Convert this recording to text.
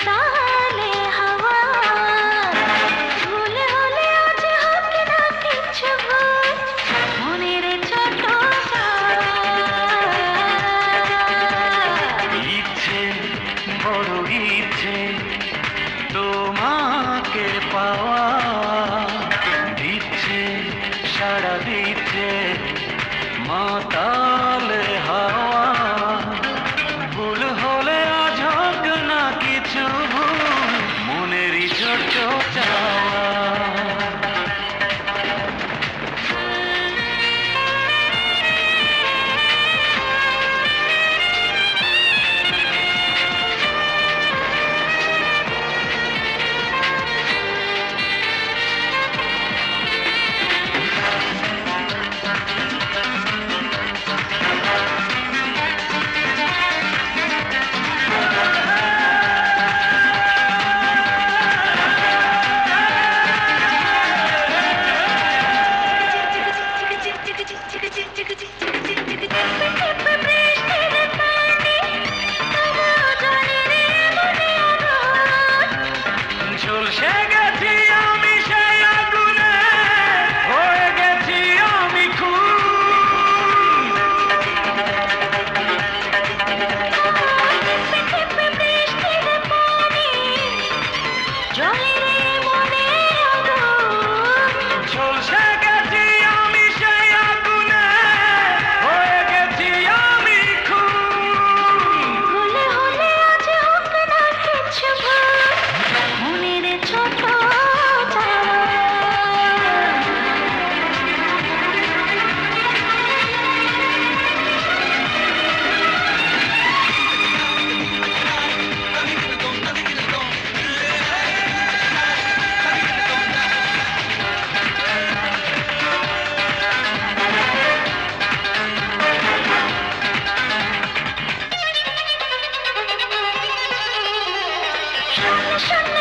তালে হাওয়া ভুল হলে আজ হোক না কিছু ভুল মনের ছোট ইচ্ছে বড় ইচ্ছে তোমাকে পাওয়া দিচ্ছে সাড়া দিচ্ছে মাতালে হাওয়া ভুল হলে আজ হোক না কিছু ভুল মনেরই ছোট চাওয়া ঝলসে গেছি আমি সেই আগুনে হয়ে গেছি আমি খুন ঝলসে গেছি আমি সেই আগুনে হয়ে গেছি আমি খুন ভুল হলে আজ হোক না কিছু ভুল মনের ছোট শূন্য